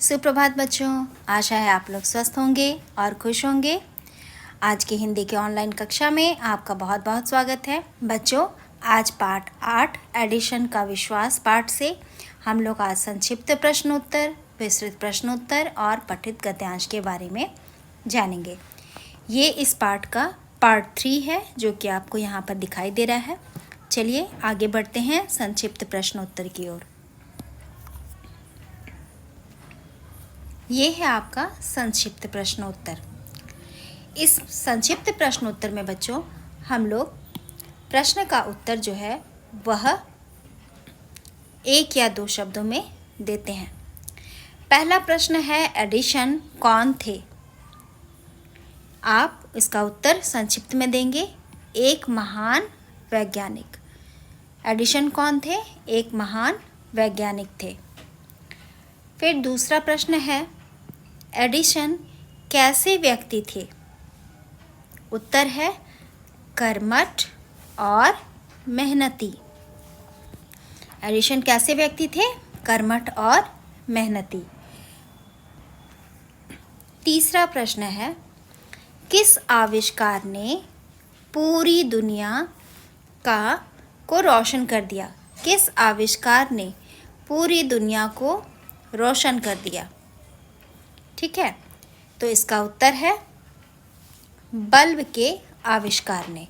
सुप्रभात बच्चों, आशा है आप लोग स्वस्थ होंगे और खुश होंगे। आज की हिंदी के ऑनलाइन कक्षा में आपका बहुत बहुत स्वागत है। बच्चों, आज पाठ 8 एडिशन का विश्वास पाठ से हम लोग आज संक्षिप्त प्रश्नोत्तर, विस्तृत प्रश्नोत्तर और पठित गद्यांश के बारे में जानेंगे। ये इस पाठ का पार्ट 3 है जो कि आपको यहाँ पर दिखाई दे रहा है। चलिए आगे बढ़ते हैं संक्षिप्त प्रश्नोत्तर की ओर। ये है आपका संक्षिप्त प्रश्नोत्तर। इस संक्षिप्त प्रश्नोत्तर में बच्चों हम लोग प्रश्न का उत्तर जो है वह 1 या 2 शब्दों में देते हैं। पहला प्रश्न है एडिशन कौन थे? आप इसका उत्तर संक्षिप्त में देंगे, एक महान वैज्ञानिक। एडिशन कौन थे? एक महान वैज्ञानिक थे। फिर दूसरा प्रश्न है एडिशन कैसे व्यक्ति थे? उत्तर है कर्मठ और मेहनती। एडिशन कैसे व्यक्ति थे? कर्मठ और मेहनती। तीसरा प्रश्न है किस आविष्कार ने पूरी दुनिया को रोशन कर दिया? किस आविष्कार ने पूरी दुनिया को रोशन कर दिया? ठीक है, तो इसका उत्तर है बल्ब के आविष्कार ने।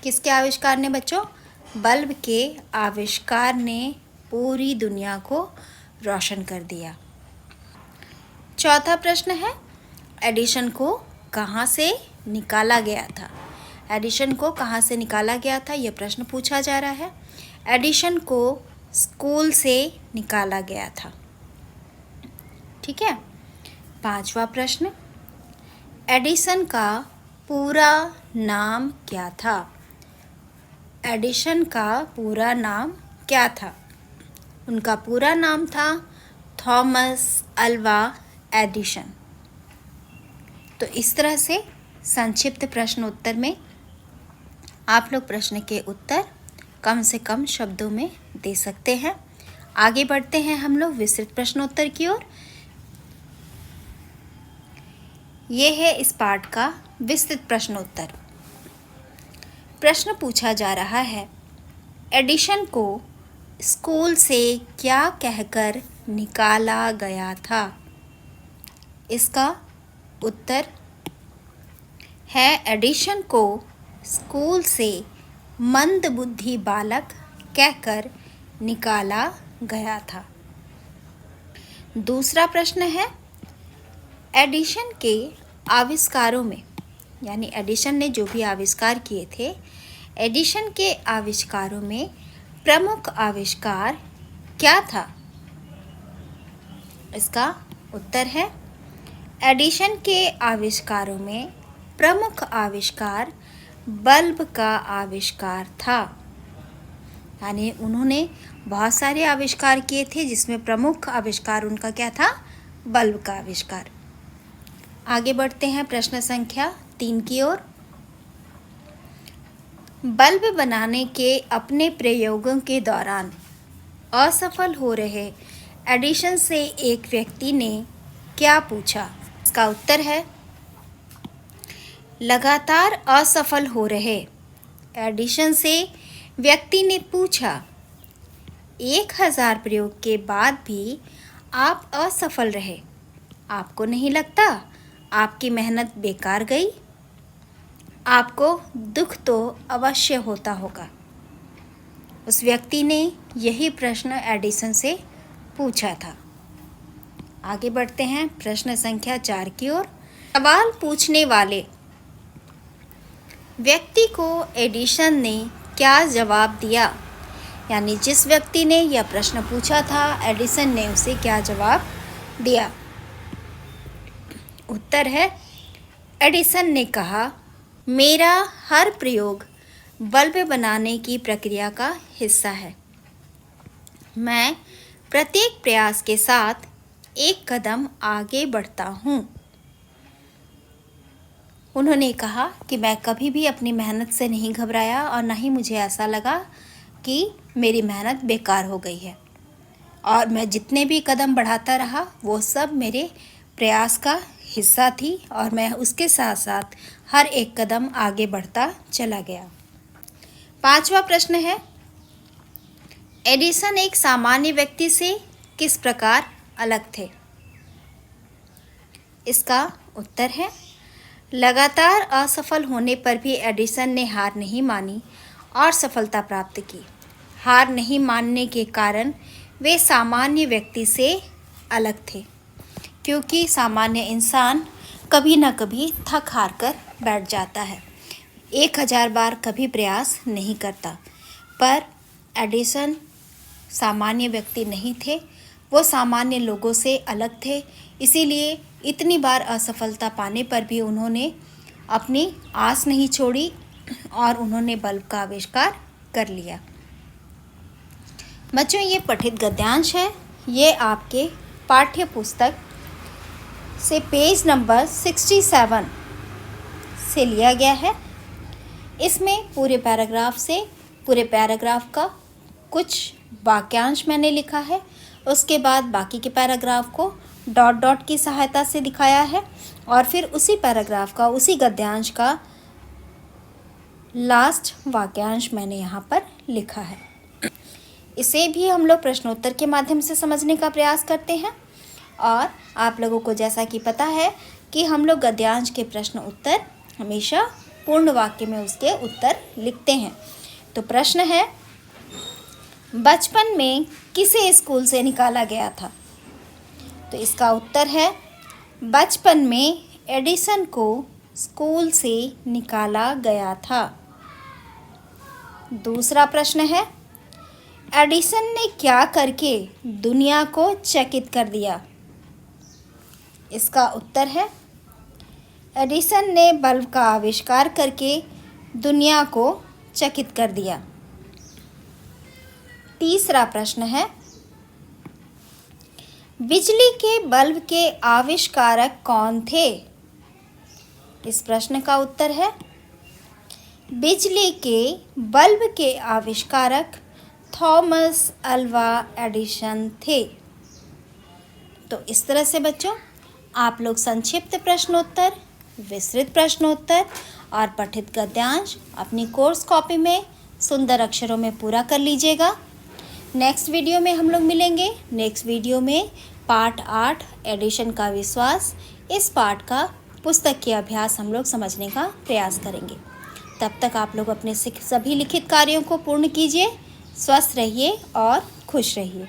किसके आविष्कार ने बच्चों? बल्ब के आविष्कार ने पूरी दुनिया को रोशन कर दिया। चौथा प्रश्न है एडिशन को कहाँ से निकाला गया था? एडिशन को कहाँ से निकाला गया था, यह प्रश्न पूछा जा रहा है। एडिशन को स्कूल से निकाला गया था। ठीक है। पांचवा प्रश्न एडिसन का पूरा नाम क्या था? एडिशन का पूरा नाम क्या था? उनका पूरा नाम था थॉमस अल्वा एडिशन। तो इस तरह से संक्षिप्त प्रश्नोत्तर में आप लोग प्रश्न के उत्तर कम से कम शब्दों में दे सकते हैं। आगे बढ़ते हैं हम लोग विस्तृत प्रश्नोत्तर की ओर। ये है इस पाठ का विस्तृत प्रश्नोत्तर। प्रश्न पूछा जा रहा है एडिशन को स्कूल से क्या कहकर निकाला गया था? इसका उत्तर है एडिशन को स्कूल से मंदबुद्धि बालक कहकर निकाला गया था। दूसरा प्रश्न है एडिशन के आविष्कारों में, यानी एडिशन ने जो भी आविष्कार किए थे, एडिशन के आविष्कारों में प्रमुख आविष्कार क्या था? इसका उत्तर है एडिशन के आविष्कारों में प्रमुख आविष्कार बल्ब का आविष्कार था। यानी उन्होंने बहुत सारे आविष्कार किए थे जिसमें प्रमुख आविष्कार उनका क्या था? बल्ब का आविष्कार। आगे बढ़ते हैं प्रश्न संख्या 3 की ओर। बल्ब बनाने के अपने प्रयोगों के दौरान असफल हो रहे एडिशन से एक व्यक्ति ने क्या पूछा? इसका उत्तर है लगातार असफल हो रहे एडिशन से व्यक्ति ने पूछा 1000 प्रयोग के बाद भी आप असफल रहे, आपको नहीं लगता आपकी मेहनत बेकार गई? आपको दुख तो अवश्य होता होगा। उस व्यक्ति ने यही प्रश्न एडिसन से पूछा था। आगे बढ़ते हैं प्रश्न संख्या 4 की ओर। सवाल पूछने वाले व्यक्ति को एडिसन ने क्या जवाब दिया? यानी जिस व्यक्ति ने यह प्रश्न पूछा था, एडिसन ने उसे क्या जवाब दिया? उत्तर है एडिसन ने कहा मेरा हर प्रयोग बल्ब बनाने की प्रक्रिया का हिस्सा है। मैं प्रत्येक प्रयास के साथ एक कदम आगे बढ़ता हूँ। उन्होंने कहा कि मैं कभी भी अपनी मेहनत से नहीं घबराया और ना ही मुझे ऐसा लगा कि मेरी मेहनत बेकार हो गई है। और मैं जितने भी कदम बढ़ाता रहा वो सब मेरे प्रयास का हिस्सा थी और मैं उसके साथ साथ हर एक कदम आगे बढ़ता चला गया। 5वां प्रश्न है, एडिसन एक सामान्य व्यक्ति से किस प्रकार अलग थे? इसका उत्तर है, लगातार असफल होने पर भी एडिसन ने हार नहीं मानी और सफलता प्राप्त की। हार नहीं मानने के कारण वे सामान्य व्यक्ति से अलग थे, क्योंकि सामान्य इंसान कभी न कभी थक हार कर बैठ जाता है, 1000 बार कभी प्रयास नहीं करता। पर एडिसन सामान्य व्यक्ति नहीं थे, वो सामान्य लोगों से अलग थे। इसीलिए इतनी बार असफलता पाने पर भी उन्होंने अपनी आस नहीं छोड़ी और उन्होंने बल्ब का आविष्कार कर लिया। बच्चों, ये पठित गद्यांश है, ये आपके पाठ्य पुस्तक से पेज नंबर 67 से लिया गया है। इसमें पूरे पैराग्राफ का कुछ वाक्यांश मैंने लिखा है, उसके बाद बाकी के पैराग्राफ को डॉट डॉट की सहायता से दिखाया है और फिर उसी पैराग्राफ का, उसी गद्यांश का लास्ट वाक्यांश मैंने यहाँ पर लिखा है। इसे भी हम लोग प्रश्नोत्तर के माध्यम से समझने का प्रयास करते हैं और आप लोगों को जैसा कि पता है कि हम लोग गद्यांश के प्रश्न उत्तर हमेशा पूर्ण वाक्य में उसके उत्तर लिखते हैं। तो प्रश्न है, बचपन में किसे स्कूल से निकाला गया था? तो इसका उत्तर है, बचपन में एडिसन को स्कूल से निकाला गया था। दूसरा प्रश्न है, एडिसन ने क्या करके दुनिया को चकित कर दिया? इसका उत्तर है, एडिसन ने बल्ब का आविष्कार करके दुनिया को चकित कर दिया। तीसरा प्रश्न है, बिजली के बल्ब के आविष्कारक कौन थे? इस प्रश्न का उत्तर है, बिजली के बल्ब के आविष्कारक थॉमस अल्वा एडिसन थे। तो इस तरह से बच्चों आप लोग संक्षिप्त प्रश्नोत्तर, विस्तृत प्रश्नोत्तर और पठित गद्यांश अपनी कोर्स कॉपी में सुंदर अक्षरों में पूरा कर लीजिएगा। नेक्स्ट वीडियो में हम लोग मिलेंगे। नेक्स्ट वीडियो में पाठ 8 एडिशन का विश्वास, इस पाठ का पुस्तक के अभ्यास हम लोग समझने का प्रयास करेंगे। तब तक आप लोग अपने सभी लिखित कार्यों को पूर्ण कीजिए। स्वस्थ रहिए और खुश रहिए।